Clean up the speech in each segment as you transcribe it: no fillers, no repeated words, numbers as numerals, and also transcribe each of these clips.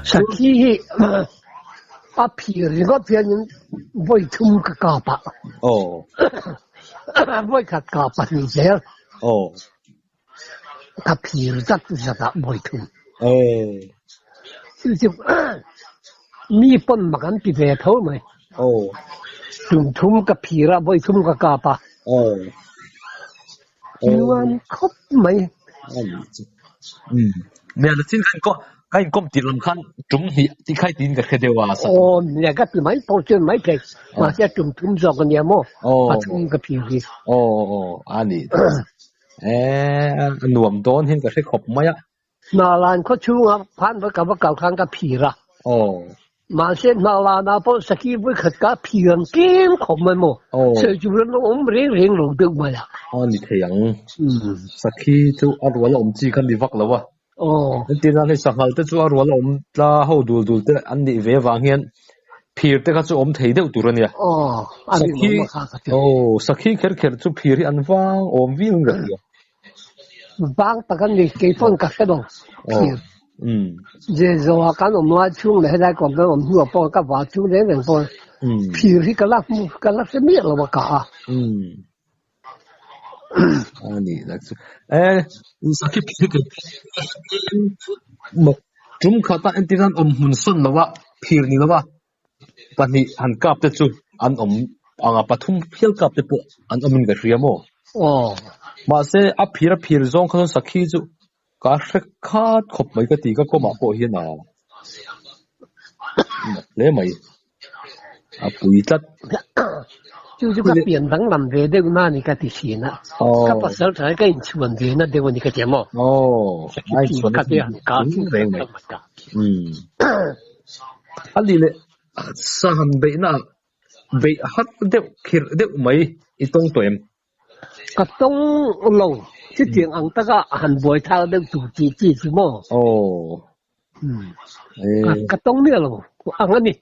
实际把皮那边人会冲个嘎巴哦会个嘎巴你这样哦他皮这就是他会冲就มีปนมากันปีเดียวเท่าไหมทุ่มกับผีละไม่ทุ่มกับกาปะมันครบไหมเนี่ยแล้วที่นั่นก็ใครก็ติดลำคันจุ่มที่ที่ใครติดกับเดียวว่าสักเนี่ยก็เป็นไหมพอเจอไหมเด็กมาจะจุ่มสองกันเนี่ยมั้งมาทุ่มกับผีอันนี้หน่วมโดนเห็นกับใครขบไหมอ่ะนาลานเขาชูอ่ะพันไว้กับว่าเก่าครั้งกับผีละมาเส้นนาลานาพอสกีไว้ขัดกับผีอังเกมขบมันมั้งเสือจุลนอมเร่งหลงดึกมาละนี่เถียงสกีจู่อรัวลมจีกันดีวักแล้ววะที่นั่นให้สังหารแต่จู่อรัวลมลาหูดูแต่อันนี้เววางเงี้ยผีแต่ก็จู่อมเทียดตัวเนี่ยสกีสกีเขินจู่ผีที่อันว่างอมวิ่งกันเลยบางตะกันนี่เกี่ยวกับแค่ดองเจ้าว่ากันอมว่าช่วงไหนได้ก่อนก็อมหัวปอกับว่าช่วงไหนกันปอผีที่กระลักเสียแล้วว่ากะอันนี้นะสักทีผีก็จุ่มขาตาอันที่นั่นอมหุ่นส่วนแล้วว่าผีนี่แล้วว่าตอนนี้หันกลับแต่จู่อันอมปฐุมเพียลกลับแต่ปุ๊อันอมมันก็เรียมมาเสียอัพผีจงเขาสักทีจู่ก็เช็คขาดขบไม่ก็ตีก็มาพอเห็นนะเลยไหมปุ๋ยจัด就是个扁担南北的那你个的钱呐，个不少才个人出问题那对问题个节目ไอ้ส่วนนี้การแรงไหมอันนี้เลยสหันเบน่ะเบฮัดเด็กไหมอีตรงตัวเองก็ต้องลงที่เตียงอังตะก็หันบวยเท้าเด็กถูกจีใช่ไหมก็ต้องเนี่ยลงอังอันนี้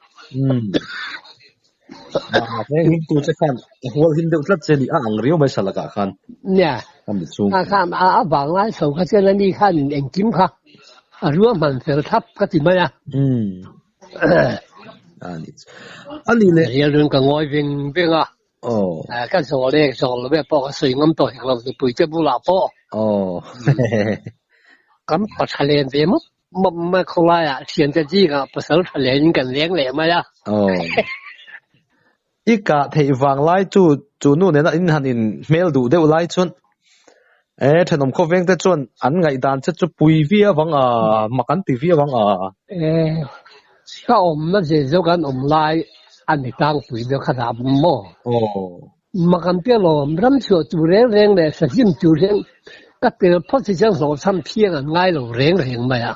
เนี่ยตัวจะขันหัวหินเดือดรัดเจลีอ่างเรียวไม่สลักขันเนี่ยขันบางรายส่งเขาเจริญนี่ขันเองจิ้มค่ะรู้ว่ามันเสียทับก็จริงไหมอ่ะอันนี้เลยเรื่องกับงอยเป็นอ่ะก็สอนเลยสอนแล้วแบบพอสื่อง้ำต่อยเราจะปุยจะบุหรี่พ่อ咁不出嚟點乜過來啊？現在這個不少出嚟跟兩嚟嘛呀？依家提防來做นู่นเนี่ยนะอินหันอินเมลดูเดี๋ยวไล่ชวนถนนเขาเวงแต่ชวนอันไงดานจะปุยวิ่งวังมากันตีวิ่งวังก็อมนั่นสิเจ้ากันอมไล่อันนี้ตั้งปุยเดียวขนาดมั่วมากันเปรี้ยวรำชัวจูเร่งเลยสักยิ่งจูเร่งก็เกิดพอที่จะสอนซ้ำเพียงง่ายหรือเร่งไหมอ่ะ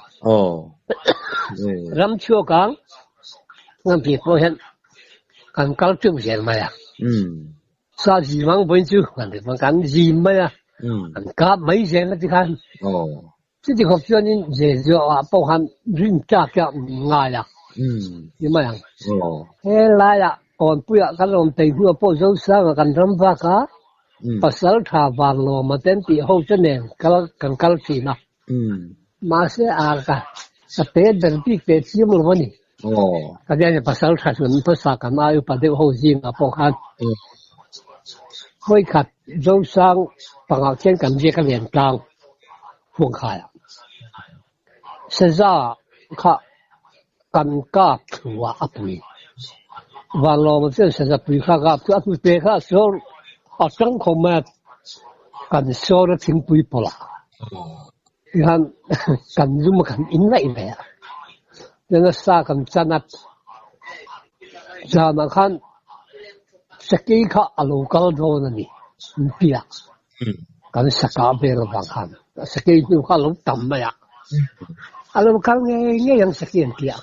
รำชัวกันงั้นพี่พอเห็นกันเก่าจุ่มเห็นไหมอ่ะซาจีมังเป็นจูกันที่มันกันจีไหมอ่ะกันกับไม่เห็นแล้วที่กันที่เขาเชื่อนี่เจ้าว่าพวกhanริมจากจะง่ายอ่ะยังไงอ่ะเฮ้ยไรอ่ะก่อนปุ๊ยกันลงตีหัวพวกเจ้าสาวกันรำพักอ่ะpasal thabang lo maten ti ho chane kal si na ma se arka sate derpi pe sim lo ni kadia ne pasal thasun phasa kan ayu pa de ho jing a po khan hoi khat zo sang pangao chen kan je ka lian tang huang khai se za kha kan ka thua apui wa lo ma se se apui kha ka tu pe kha soจังคงมากันโซ่แล้วทิ้งปุยปลาอย่างกันยุ่งกันอินไรเลยอ่ะยังก็สร้างกันจันทร์จานักันสกีข้าอโลกาลโดนนี่เปียกันสกาเบลบางคันสกีดูข้าลงต่ำไปอ่ะอโลกาลเงี้ยยังสกีเปีย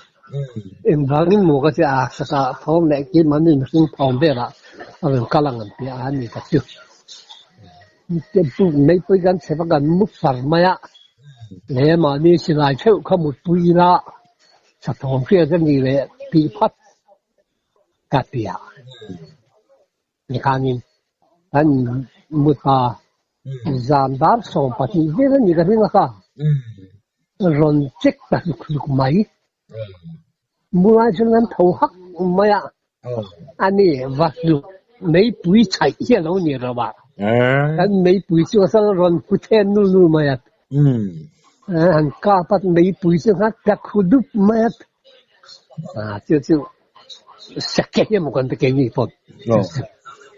เอ็มบางนี่หมูก็จะสกาพร้อมเลยกินมันนี่มันพร้อมเบลละorang kalangan pian ni kacau. Itu ni pergi sebagai musar maya. Lema ni silai ceu kamu pui la. Satu orang ni le pipat. cái gì à你看你咱木他giảm đáp sống phát triển thế là những cái gì cả rồi chết là được mấy mua cho nên thâu hắc mấy à anh ấy vật dụng mấy bụi chạy kia lâu nhiều rồi ba anh mấy bụi cho sao rồi phụ thêm nu nu mấy à anh cả bắt mấy bụi cho hết các khu đúc mấy à chứ sẽ cái một con cái gì vậy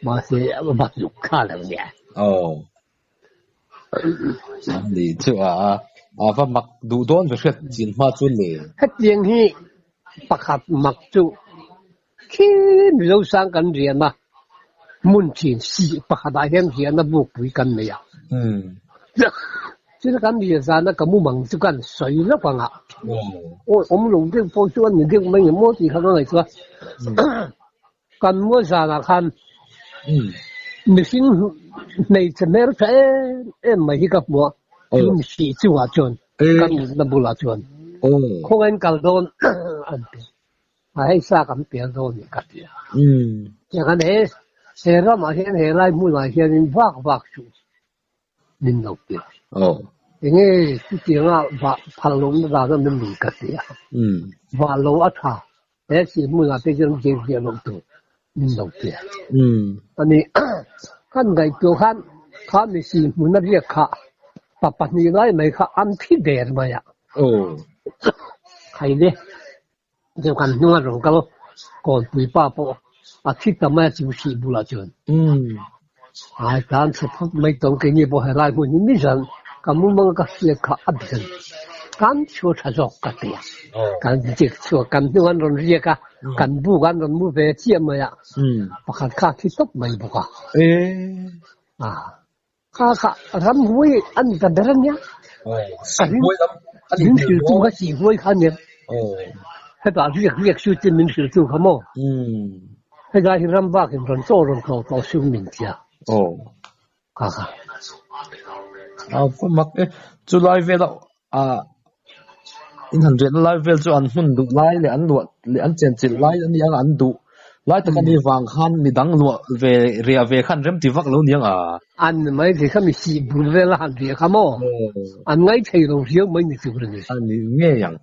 mà sẽ vật dụng khá là nhiều đi chứ và mặc đủ đón phải hết tiền mà chuẩn lệ hết tiền hi bạc hạt mặc chú khi lâu sang cần tiền mà muốn tiền xí bạc hạt đại hiện tiền nó buộc quý cần mấy à chứ cần tiền ra nó cái mua bằng chú cần水了吧啊我们农村包装你这没有摸底看到来说cần mua ra là看mình xin này chỉ mấy cái em mấy cái mua chúng xí chú à chọn cần nó bù là chọn không anh cần đồn anh hay sao cần tiền đồn thì cái gì chẳng hạn này thế ra mà hiện hiện lại mua lại hiện vác vác chú linh động tiền nghe cái tiếng à vác phẳng lông nó ra nó mình cái gì vác lông ở thà thế chỉ mua lại cái chuyện chuyện lông tu linh động tiền anh này看个就看的是没那些卡，把你那没卡安皮的嘛呀？係咧，就看那種個乾杯巴波，切得咩就是不啦轉。但是沒當給你不係來過你沒人，咁我們個些卡安人，咁就才做個的呀。咁這就咁那種些個，咁不咁種冇別接嘛呀。不看卡去都沒不卡。卡人會按個別人呀。民事做個機會看見。喺大陸數證民事做咁麼？喺家去人把佢人做人到小民家。卡。不mặc chú lai về đâu in hành chuyện lai về chú ăn hun đủ lai để ăn luộc để ăn chén chén lai ăn yang ăn đủ lai tất cả đi vàng khăn mi đắng luộc về rìa về khăn rem thì vắt lâu niang ăn mấy thì không bị xì bùn về là ăn gì không ô ăn ngay thấy đồng riêng mấy người chịu được ăn nghe yang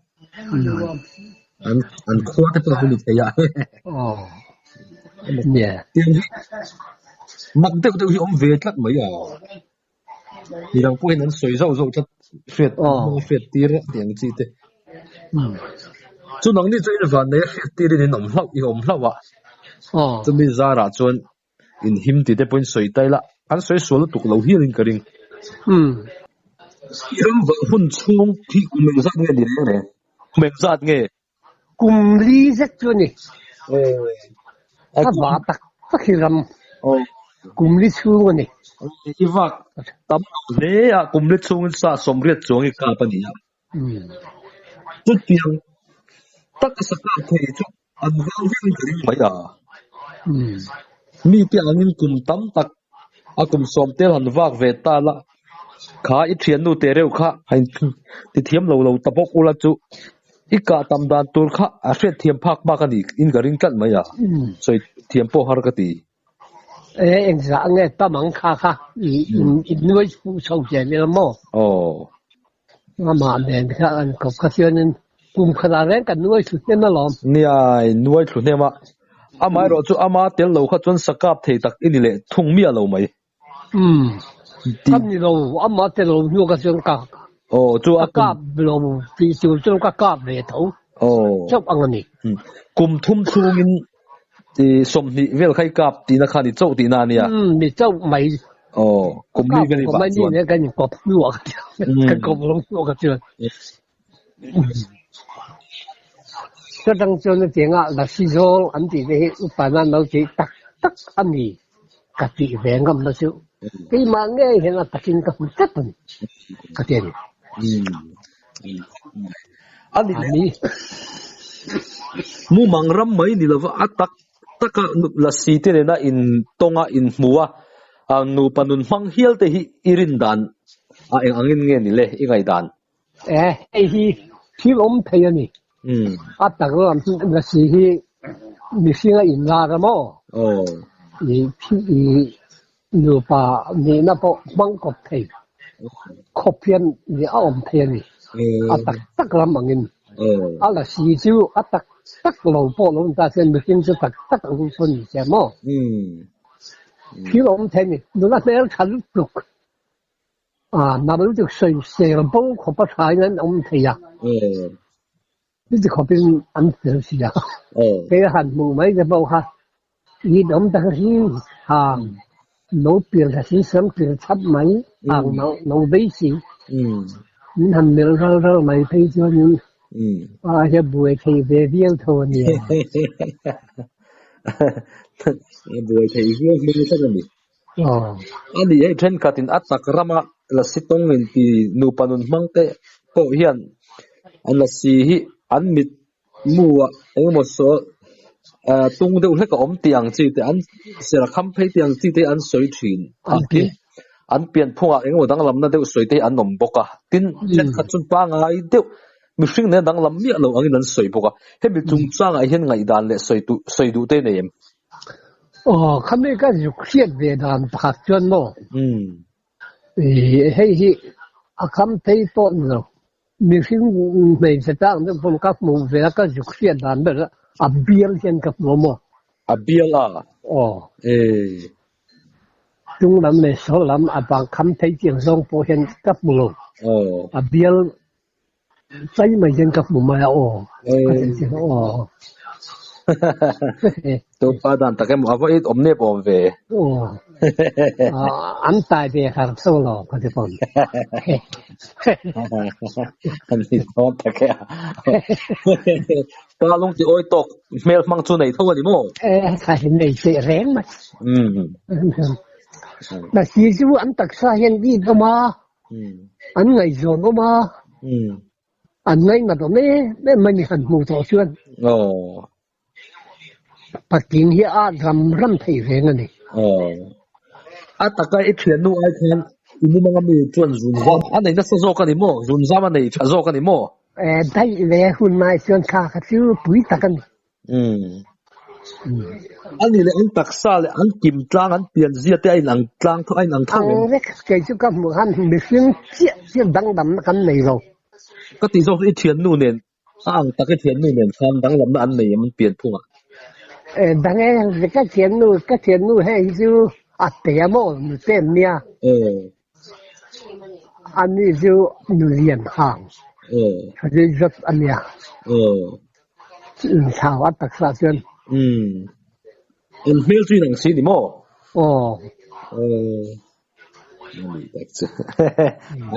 ăn khoa cái tôi không được thấy à nè mặc tôi hiểu về chắc mấy thì đang quên nó sôi dầu chắc phết phết tía tiếng gì thế chú nóng đi chơi là này phết tía thì nóng lâu à chú bây giờ ra chuan in him thì để bên sôi tay là ăn sôi số là tục lâu hiền cái đình iram vợ hun chung thì mình rất nghe đi này mình rất nghe cùng lý rất cho nè các bạn tất khi làm cùng lý chung nè cái vạc tấm lẽ cùng lý chung sa som riết chung cái cặp này chút tiếng tất cả các thầy chút ăn vang viên cái mấy mi tiếng anh cùng tấm tắc cùng som tel ăn vạc về ta là khá ít chuyện nu tê rêu khá hành thì thiếm lâu lâu tập bốc ula chú ít cả tầm đàn tuôn khá phết thiếm phác ba cái gì in cái ring cắt mấy rồi thiếm po har cái gì anh sáng nghe tâm ăn khá in nuôi phụ sầu chè lên mò mà đèn khá anh cọp khá chuyện nên cùng khá là rèn cần nuôi suốt nên nó làm nè nuôi suốt nên mà ama rồi chú ama tiền lâu khá chuẩn sakap thầy tắc in lệ thùng mía lâu mấy thăm gì lâu ama tiền lâu nuôi cái chuyện cả chú cáp lâu thì chú chuyện cáp về thấu chấp ăn anh đi cùng thum thung in thì sôm thì về khai cáp thì nó khai thì châu thì nào nè thì châu mấy cùng đi cái này mấy này cái gì cọp nuôi cái cọp lâu nuôi cái chuyện cho đang cho nó tiếng là sử dụng anh thì cái bản năng nó chỉ tắc anh đi cái gì về ngâm nó chịu cái mà nghe hiện là tắc kinh cái chất này cái tiền anh đi mu mang ram mấy đi là vợ tắc là xí thế này na in tonga in mua nu panun mang hiel te hi irin dan anh angin nghe ni le ingai dan hi ông thấy anh tắc làm là xí hi 你现在赢了的么？哦，你把你那个芒果皮，壳片你熬片的，得个忙人，那西酒得老波老大些，你现在得农村些么？皮老片的，你那边产出那么就成包壳不柴人农皮呀。呢只壳片安全是啊，俾行冇咪就冇下，你諗得先嚇，老表係先想表出米，老俾錢，你係咪攞咪批咗你？就唔會企俾邊套你啊？唔會企邊邊出嚟。你喺天卡တင်atak rama la sitong inti nupanun mangte po hian an la si hi an mit mua engmo so tung deuh hleka om tiang chi te an sera kham phei tiang chi te an soi thin tin an pian phunga engmo danglam na deuh soi te an nom boka tin chen khat chun pa ngai deuh mi hring ne danglam mi lo angin an soi boka he mi chung chang a hian ngai dan le soi du te nei em kham me ka ju khiat ve dan phak chuan mo hei kham phei to no mi hring nei se tang de pom ka mu ve ka ju khiat dan be a bial hian ka mo a bial trung lam le so lam a bang kham phei chiang song po hian ka mu lo a bial sai mai hian ka mu ma tôi phá đàn ta cái mà có ít ốm nếp ốm về anh tài thì hàng sâu lò có thể còn anh đi thôi ta cái ta lúc thì ôi tóc mail mang chu này thôi đi mô cái này sẽ rén mà là chỉ chú anh tắc xa hiện đi cơ mà anh ngày rồi cơ mà anh ngày mà tụi mình hẳn mù thọ xuyên Bắc Kinh hi ram thei ve ngani taka I thian nu ai khan ini manga mi chuan zun zam anei na so ka ni mo zun zam anei tha zo ka ni mo dai le hun mai chuan kha chu pui takan ani le an taksa le an kim tlang an pian zia te ai lang tlang tho ai nang thang rek ke chu ka mu han mi fing chi dang dam kan nei lo ka ti zo I thian nu nen ang taka thian nu nen khan dang lam na an nei am pian phunga đang nghe các chuyện nu hay chứ tiền mà tiền nia anh ấy chứ liền hàng thì rất anh nia sao anh tác sa chân anh mail truy năng xin đi mò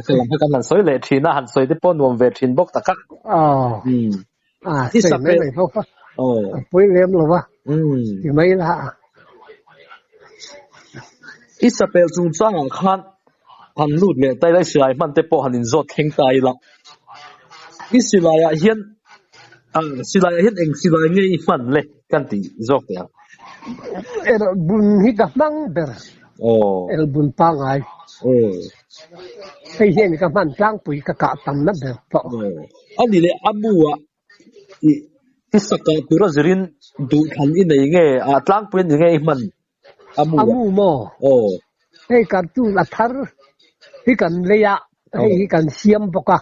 cái làm cái làm soi lệ thì na hẳn soi để pon nuông về thì bốc tắc soi mấy này không với em rồi ba thì mấy là Isabel chung chang ang khan han lut le tai lai silai man te po hanin zot theng tai la Isilaya hian silaya hian eng silai ngei man le kan ti zok te bun hi ka mang ber bun pa ngai sai hian ka man tlang pui ka tam na ber to ani le amua Isaka pura zirin du khan I nei nge tlang pui ni nge man amu mo hei kan tu la thar hi kan leya hei kan siam boka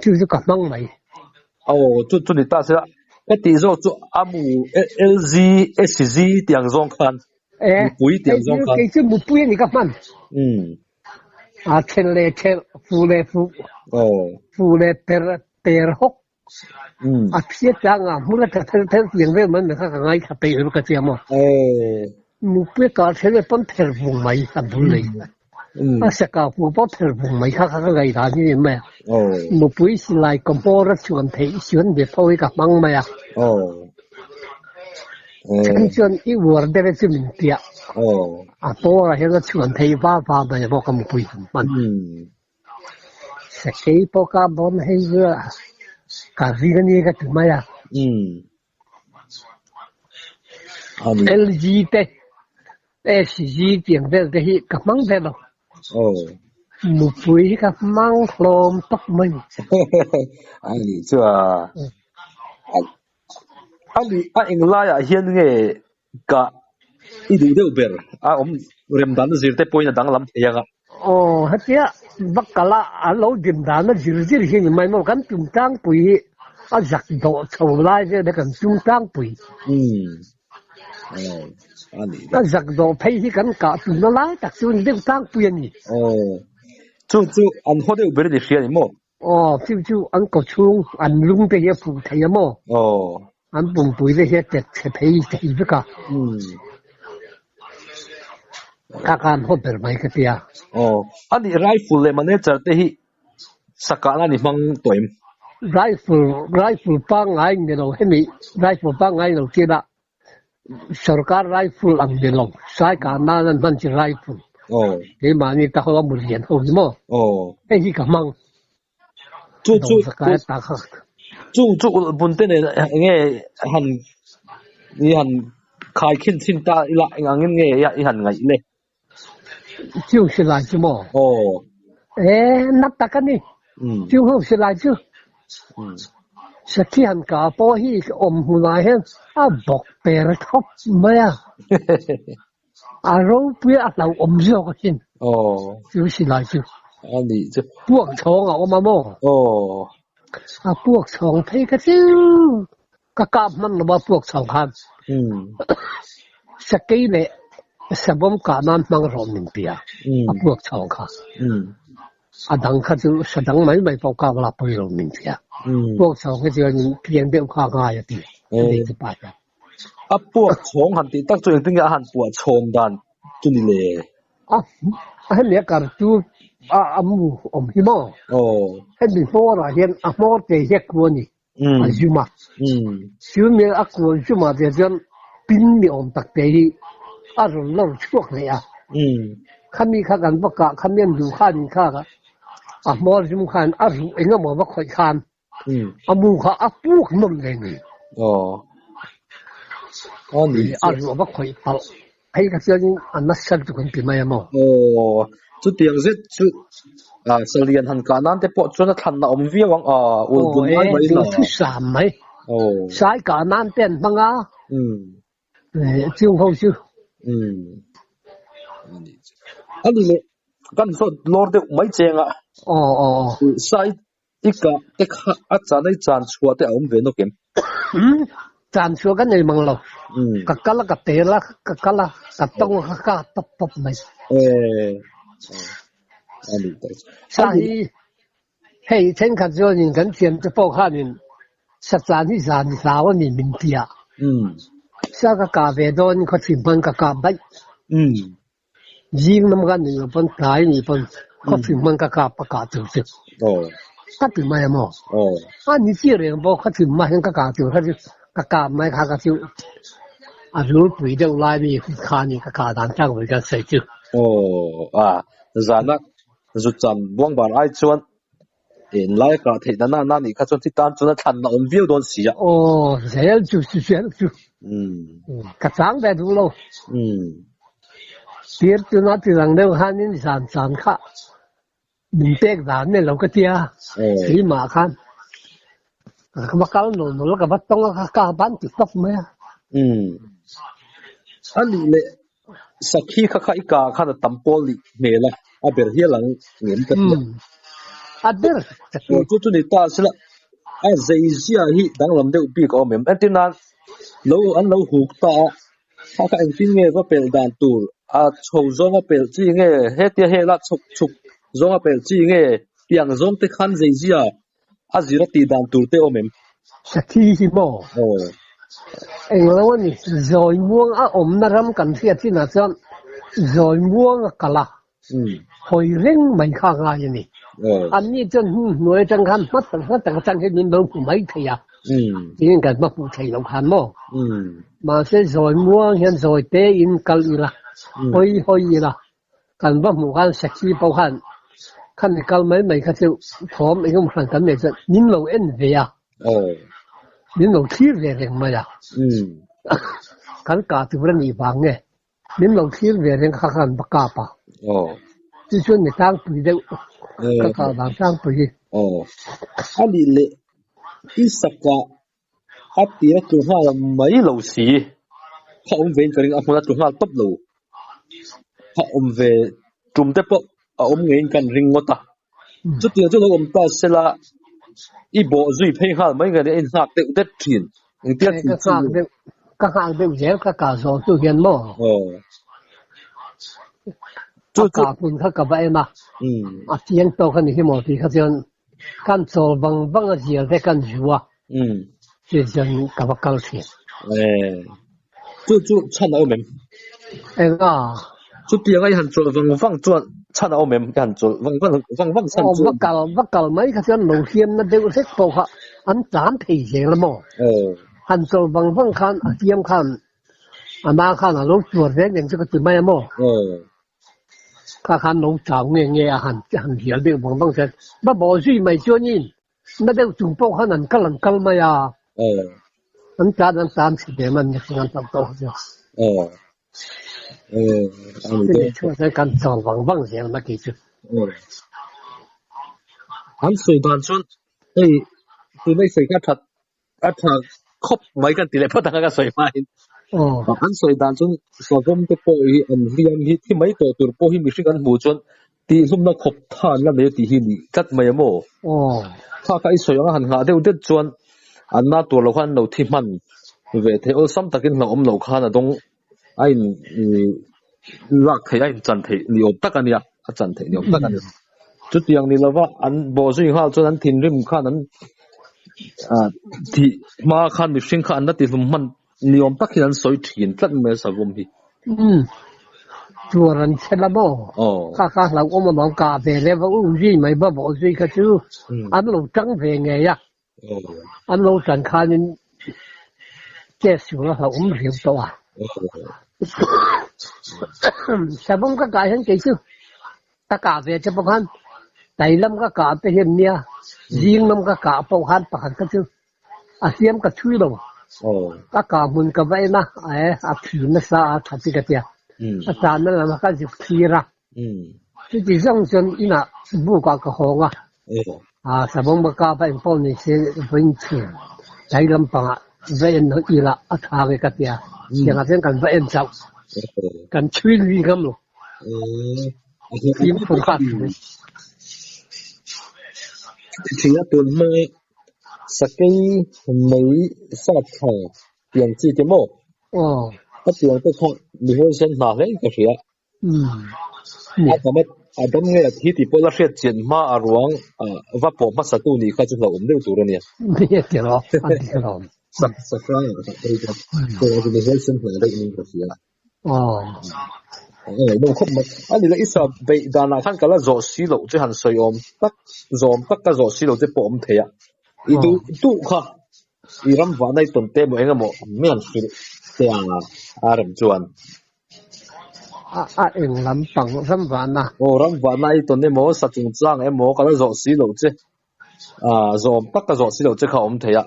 chu ka mang mai chu ni ta se cái tí zo chu amu LG SG tiang zong khan pui tiang zong khan cái chu mu pui ni ka man chen le chen fu le per hok phía trang muốn là theo tiếng về mình là ngay cả tây nó cái gì mà mục đích cả thế là vẫn theo vùng mấy làm đúng đấy sẽ cả vùng bao theo vùng mấy khác cái đó như vậy mục đích là lại còn bao rất chuẩn thấy chuẩn để thôi cả mang mày chân chân ít vừa để cho mình tiệt bao là hiện tại chuẩn thấy ba này bao cái mục đích mình sẽ cái bao cái bao hay vừa cả gì cái này cái thứ mấy LG te SG tiếng Việt thì cả mang thế đâu một buổi cả mang lom tóc mình anh chưa anh lai à hiền nghe cả ít đủ đều bền rem đan zir te point dang lam thia ga hết á bắc cả là lâu điểm đàn nó chỉ hiện mai mà cái trung trang bụi giặc độ sầu lai cái cái trung trang bụi cái giặc độ thấy thì cái cả trung nó lai đặc trưng trung trang bụi nhỉ chú anh họ đều bền được hiện mo chú anh có chung anh lung cái phụ thấy mo anh bùng bụi cái cái thấy cái cái kakan ho ber mai ka tia ani rifle le manager te hi sakana ni mang toim rifle pa ngai ne lo hemi rifle pa ngai lo kida sarkar rifle ang de lo sai ka na nan man chi rifle e ma ni ta ho mu rian ho mo e hi ka mang chu bun te ne nge han ni han khai khin sin ta ila ngangin nge ya i han ngai le 就是来自么？那大概呢？就好是来自。实际上搞波去，我们来hen薄白的top咩啊？肉不要老我们这个先。就是来自。你这剥虫啊，我妈么？剥虫配个就，个夹蚊了嘛剥虫看。实际呢？sebab kanan mang romin pia, apuak chong ka. Adang ka tu sedang mai pau ka wala pui romin pia. Apuak chong ka tu ni pian deu ka nga ya ti. Ni tu pa ya. Apuak chong han ti tak tu ting ya han puak chong dan tu ni le. Han le kar tu amu hi mo. Han bi fo ra hian mo te he ko ni. Azuma. Siu me akko zuma de jan pin ni tak te hi. Lâu chuộc này khăm mi khá gần bắc cả khăm miên du khan khá cả mò zum khan ru anh em mà bắc khỏi khan mu khá buộc mông này nè ru bắc khỏi tao hay cái chuyện anh nó sắp được cái gì mà chú tiếng rất chú sau liền hẳn cả nan te po chú nó thành là ông vía wang bún mai mấy là chú sàm mấy sai cả nan tên băng á chưa không chưa anh đi kan so lord de mai chenga sai ika ekha achanai chan chua te om ve no kem chan chua kan nei mang lo kakala ka tela kakala ka tong ka top top mai ani sai hey chen ka jo nin kan tiam te po kha nin sa chan hi zan sa wa ni min tia sa ka ve don ko chim ban ka bai riêng năm cái này phân cái này phân có thể mang cả cả tổ chức các thứ mai mà anh như thế này bao các thứ mai cả tổ chức cả mai cả tổ rồi bây giờ lại đi看你cả单张为个谁就zana rút chân buông bàn ai chuan in lại cả thì na ni khá chuan thì tan chuan thành là ông view đón xí à thế就cả sáng về đủ lâu tiệt tu nó thì rằng đâu han nên sàn khá mình teg đàn này lâu cái tia chỉ mà khan cái bắt cáo nó cái bắt tông cái bán trực tiếp mấy anh lệ sakhi khá cả khan là tầm pol mẹ là aber hiền lắm nghiền cái aber chú này ta sẽ là dây xia hi đang làm đều bị có mềm anh tin lâu hụt ta các anh tin nghe có bèn đàn tù chầu zong apel chi nghe he tia he la chuk zong apel chi nghe tiang zong te khan zai zia azira ti dan tur te omem sakhi hi mo anh lo ni rồi muang na ram kan thia chi na chan rồi muang kala hoi reng mai kha nga ni anh ni chân nuôi chân khan mất tang chân he min lo mai thia nhưng cái mà phụ thầy lâu khan mo mà sẽ rồi muang hiện rồi te in kal ila hoi là cần bắt một con sạch chi bao hạn khăn thì câu mấy cái chịu thóm mấy cái phần cắn này rất nín lâu em về à nín lâu thiếu về thì mà à cắn cả từ bên nhị vàng nghe nín lâu thiếu về thì khăn khăn bắt cả pa chứ chuyện người ta tùy đâu các bạn sang tùy anh đi lệ isaka áp tía trung hoa là mấy lầu xí họ ông về cái ông trung hoa top lầu họ ông về trung tép ông nghe cái ring ngót ta chút tiền chút ông ta sẽ là ít bộ duy phê ha mấy người đấy hạt tự tết tiền tiết tiền các hàng đều dễ các cả số tu hiền mò chút cả phun các cái vậy mà tiền to cái này mò thì cái chuyện căn số vang vang cái gì cái căn chúa thì chuyện cái vật cao tiền chút chăn ở mình chút tiền cái hàng số vang chăn ở mình hàng số vang chăn vật cao mấy cái chuyện nông hiền nó đều rất phổ ha anh giảm thì dễ lắm mò hàng số vang khăn tiền khăn mà khăn là lúc chuột đấy những cái từ mấy mò các khăn nông trào nghe hàng hiểu được vang sẽ bắt bỏ duy mấy cho nhìn nó đều trung bộ khăn anh cái mà ya anh tám thì để mình nhận anh tập tốt chứ cái chỗ cái căn trào vang sẽ là cái chứ anh suy đoán chung từ mấy sự cái thật khóc mấy cái tỷ lệ phát tăng cái suy mai anh suy đoán chung số vốn cái bộ anh riêng thì mấy tổ từ bộ mình sẽ cần bù chung thì hôm nay khóc than là mấy tỷ hình cắt mấy mồ cái suy anh hạ đều được chung anh na tổ lâu khăn lâu thêm man về thế ở sắm takin lâu khăn là đông anh lạc thấy anh chân thấy nhiều tất cả này chân thấy nhiều tất cả này chút tiền này là vợ anh bỏ suy hao cho anh thiên rim khăn anh thì mà khăn mình sinh khăn đó thì mình nhiều tất cả anh soi thiên tất mấy sao cũng đi chùa anh sẽ là bao các là ông mà cà phê này và uống gì mấy bao bỏ gì cái chứ anh lâu trắng về ngày à anh lâu trắng khăn nên chết xuống là uống rượu to à sao không có cái hơn cái chứ ta cà phê cho bao han tại lâm cái cà phê hiện nia riêng lâm cái cà bao han bao cái chứ xem cái chui đâu ta cà mun cái vậy na thử nó sao thật cái tiệt ta nó làm cái gì kia ra chỉ xong chân ina bu cái hông sao không có cà phê bao nhiêu sẽ vinh tiền tại lâm bằng vậy nó ý là thà cái tiệtอย่างนั้นกันว่าเอ็นจับกันช่วยดีกันหรอทีมผมขาดทีนี้ตัวเมื่อสักกี่ไม่ทราบข่าวอย่างที่จะบอกถ้าเปลี่ยนไปข้อมีคนเส้นหนาเลยก็เสียอาจจะไม่อาจจะไม่ที่ที่พวกเราเสียเจียนมาอารวงว่าผมมาสักตัวนี้ก็จะเราไม่ได้ตัวเนี่ยไม่เกี่ยวหรออันนี้ก็ สักครั้งสักทีก็ตัวเราจะมีคนเส้นหนาได้อีกก็เสียบางคนมันอันนี้เราอิสระไปด้านหน้าท่านก็แล้วโจสีโลจะหันสยองตักก็โจสีโลจะปอมเทียอีดูค่ะอีรำวันในต้นเต็มเองก็หมดไม่หันสุดเตียงอารมณ์จวนเองลำปังรำวันนะรำวันในต้นนี้หมดสัจจงจ้างเอ็มหมดก็แล้วโจสีโลจะโจตักก็โจสีโลจะเข้าอมเทีย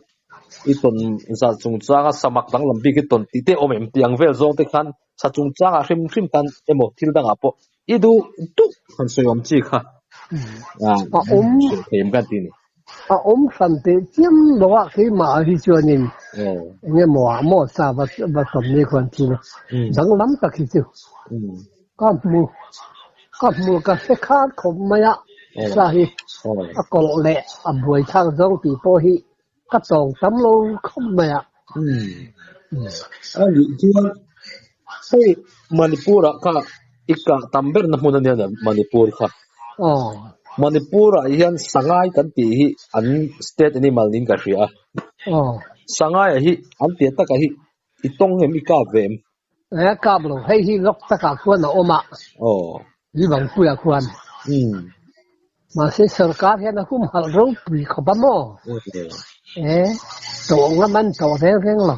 อีต้นสัจจงจ้างสมัครตั้งลำปีกี่ต้นตีเตอมเอ็มเตียงเวลโจที่ขันสัจจงจ้างริมกันเอ็มหมดที่ตั้งอ่ะปออีดูหันสยองจีค่ะเห็นกันทีนี้สันติจิ้มบอกว่าคือหมาที่ชวนนินเนี่ยหมอทราบว่าสมในคนที่นี่ดังล้ำตะคิดอยู่ก็มูก็เสกขาดขมมาอะใช่ก็เละบวยช่างสองตีโพหิก็ต้องตำลงขมมาอะอันนี้ที่ว่าให้มณิปุระก็อีกการทำแบบนั้นมันเนี่ยมณิปุระค่ะมณิปุระยันสังไงกันตีฮีอันสเตทนี่มาลิงกันเสียสังไงฮีอันเตียตะกันฮีอีตรงเห็นมีกาเวมกาบลงให้ฮีล็อกตะกาควรนะโอมายี่บังคุยควรมาเสียสกัดเห็นนะคุ้มหัวรูปปีขบัมโมตรงละมันต่อแรงหรอ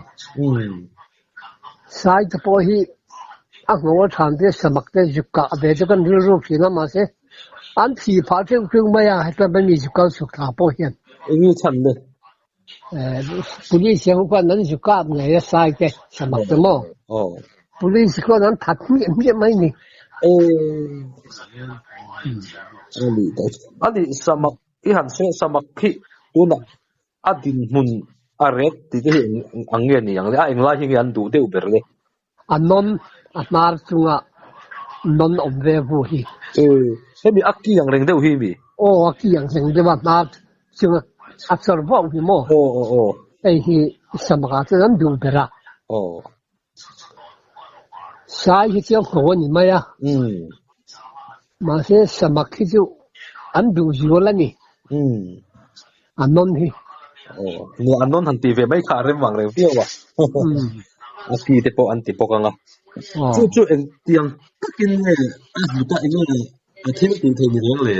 สายจะพอฮีอักโนทานที่สมัครได้จุกกะเดี๋ยวจะกันรูปที่นั่นมาเสียอันที่พาเที่ยวเครื่องไม่ยากแต่ไม่มีจุกกะสุขภาพพอเห็นนี่ฉันเลยผู้นี้เสียงคนนั้นจุกกะไงสายแกสมัครจะมั่วผู้นี้สิคนนั้นถัดมีไม่นี่อันนี้สมัครที่หันเสียสมัครที่ตัวน่ะอดินมุน red ti te angen ni yang le a engla hi an du te uber le anon atnar chunga non omve vu hi he mi akki yang reng deuh hi mi o aki yang seng de wat na chunga atsar vo hi mo ei hi samaka chen du bera sai hi chiang ko ni ma ya ma se samakhi ju an du ju la ni anon hi ni anon han ti ve mai kha rem wang reng piawa aki te po an ti po kanga chu en tiang takin ne a du ta ino a thil ti thei ni le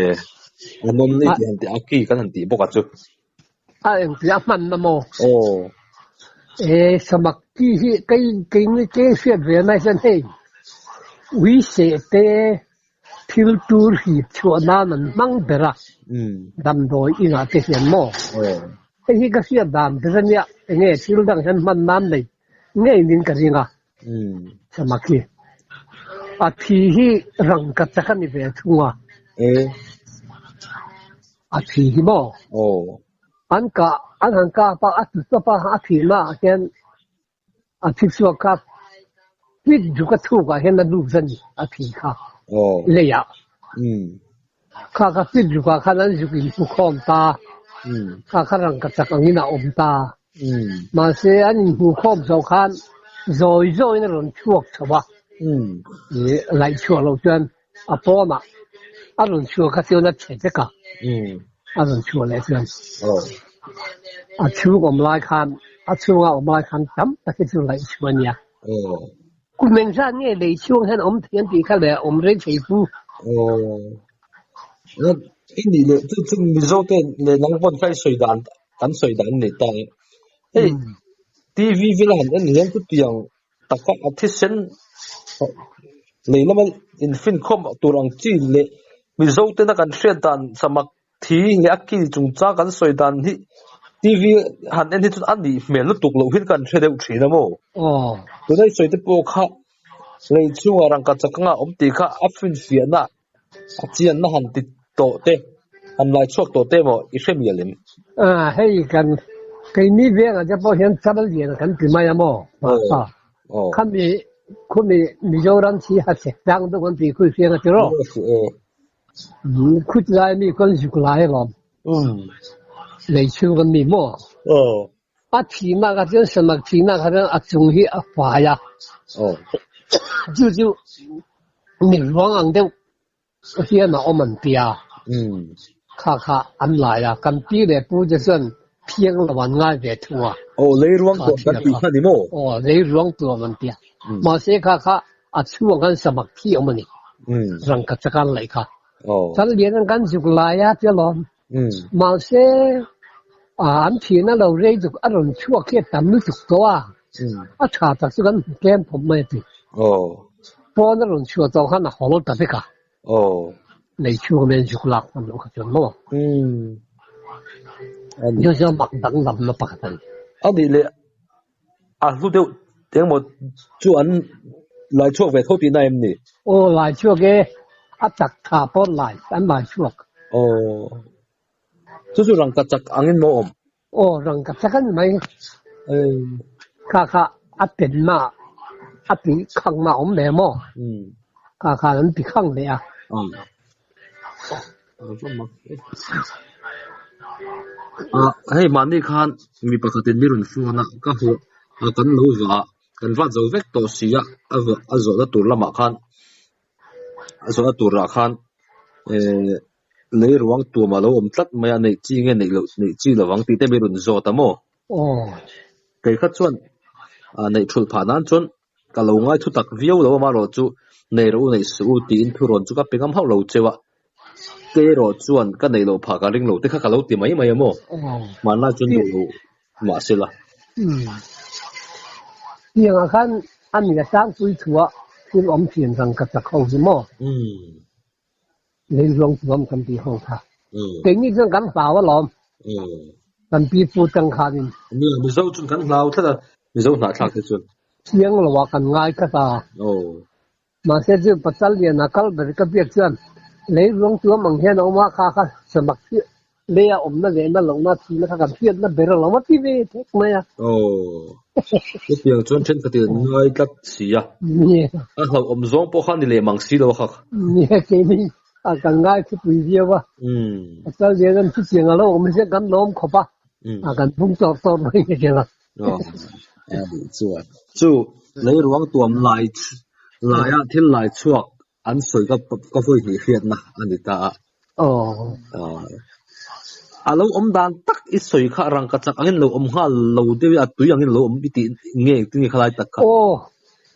anon ni ti han ti aki kan han ti po ka chu a en ti man na mo samakhi hi kai ni ke se ve mai san hei wi se te thil tur hi chona nan mang bera dam doi ina te hian mo hi ka sia dam te nya nge thil dang han man nam nei nge nin ka ringa samakhi a thi hi rang ka chakan ni ve thunga a thi hi mo an han ka pa at to pa a thi ma hian a thi suwa ka wit ju ka thu ka hian na du zan a thi kha le ya ka fit ju ka nan ju ki pu khom ta ka rang ka chak angina om ta ma se an hu khom zo khan zoi na ron chuak chawa ni lai chuak lo chuan a po ma a ron chuak ka tiu na che che ka a ron chuak le chuan a chu om lai khan a chu nga om lai khan tam ta ke chu lai chuan ya ku men sa nge le chuang han om thian ti kha le om re chei pu ini le tu mi zo te le nang pon kai soidan ne ta TV vilan en yang tu tiang taka athisen le lama in fin khom turang chi le mi zo te na kan hriat dan samak thi nge akki chung cha kan soidan hi TV han en hi chu an ni mel lu tuk lo hin kan hredeu thina mo tu dai soite po kha le chu arang ka chakanga om ti kha afin fiana achian na han ti to te an lai chuak to te mo I hrem yalim hei kan kai ni ve ga ja po hian chabal yen kan ti mai mo kan mi jo ran chi ha se dang do kon ti khu fian ga ro khu lai mi kon ju lai lo le chu kan mi mo a thi ma ga jen sam thi na ga a chung hi a fa ya ju mi ruang ang de hian na om an pia kha an lai ya kan pi le pu je son phiang la wan ngai ve thua le ruang to kan pi kha ni mo le ruang to man pia ma se kha a chuang kan samak thi om ni rang ka chakan lai kha chal lian kan ju lai ya te lo ma se an thi na lo re ju a ron chuak ke tam nu ju to a tha ta su kan kem phom mai ti po na ron chuak to khan na hol ta te ka lấy chuông lên chụp lạc phần nó khác nhau mà, nhớ cho mặc đắng lắm nó bạc thật. Anh đi lệ, lúc đầu tiếng một chú anh lại chuộc về thâu tiền này em nè. Lại chuộc cái, chắc thà bốn anh lại chuộc. Chú rằng cả chắc anh em mồm. Rằng cả chắc anh mấy, khá, tiền mà, bị khăng mà ông mẹ mò, khá anh bị khăng đấy à. Hey mani khan mi pakhatin mirun fuana ka hu kan lo wa kan va zo vek to sia azo da tur lama khan azo da tur ra khan le ruang tu ma lo om tlat maya nei chi nge nei chi lo wang ti te mirun zo ta mo kai khat chuan nei thul pha nan chun ka lo ngai thu tak viau lo ma ro chu nei ro nei su ti in thuron chu ka pengam hau lo chewa ke ro chuan ka nei lo pha ka ring lo te kha ka lo ti mai mo mana chun lo ma se la yang khan an ni sang pui thua kun om thian rang ka ta khong ji mo le rong tuam kan ti hong tha ke ni jang kan fa wa lom kan pi pu tang kha ni mi zo chun kan lau thla mi zo na thak te chun yang lo wa kan ngai ka ta ma se ju patal ya nakal ber ka piak chuan le rong tuam ang hian oma kha samak เลยอมนั่นเลยนั่นลงมาทีแล้วกันเพี้ยนนั่นเบรลงมาที่เวทีไหมอ่ะโอ้ก็เพียงจนเช่นก็ตีน้อยกัดสีอ่ะเนี่ยเราอมซองพวกเขานี่เลยมังสีแล้วครับเนี่ยแค่นี้กันง่ายที่ปุยเดียวว่ะแต่เดี๋ยวกันที่เสียงเราอมไม่ใช่กันน้อมขบอ่ะกันพุ่งจอดไม่ใช่ละอ๋อจู่เลยระวังตัวมันลายอ่ะที่ลายชั่วอันสวยก็พูดเหี้ยนะอันนี้ตาเราอมดานตักอีสวยข้ารังกัจจักอันนี้เราอมห้าเราเดี๋ยวตุยอันนี้เราอมบิติเงี้ยตึงขลายตักโอ้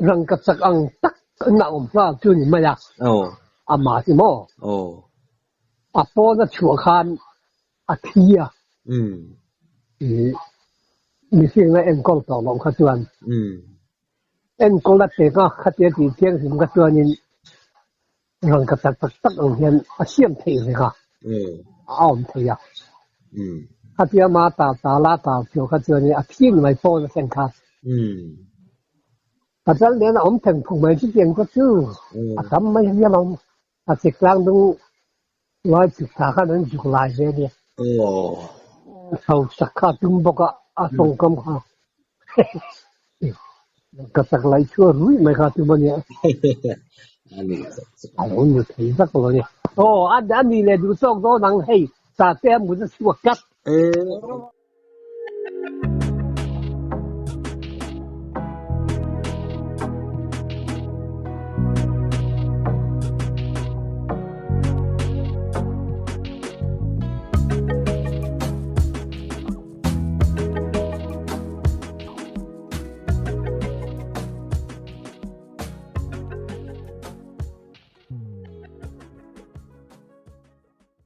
รังกัจจักอังตักน่าอมพระจุนไม่ยากอามาสิโมอาปอน่ะชัวคานอาเทียมีสิ่งอะไรเอ็นกอลต่อลงขัดจวนเอ็นกอลละเตะก็ขัดเตียตีเทียงถึงขัดจวนนี่รังกัจจักตักอังเฮียนอาเซียนเทเลยค่ะอ้อมเทียขัดเตียมาตาลาตาเขียวขัดจวนนี่อาพิมไม่พอจะเส้นขาดแต่ตอนนี้เราอมถึงผูกไม้ที่เตียงก็ชื่อทำไม่ใช่เราอาศิกลางตรงร้อยศึกษาขั้นนั้นจุกลายเลยเนี่ยเขาสักขาดจุ่มบอกอาส่งคำเขาก็สักหลายชั่วรู้ไหมครับที่มันเนี่ยอันนี้อยู่ที่สักตัวเนี่ยโอ้อันนี้เลยดูส่งตัวหนังให้สาเตียมมันจะสวดกัด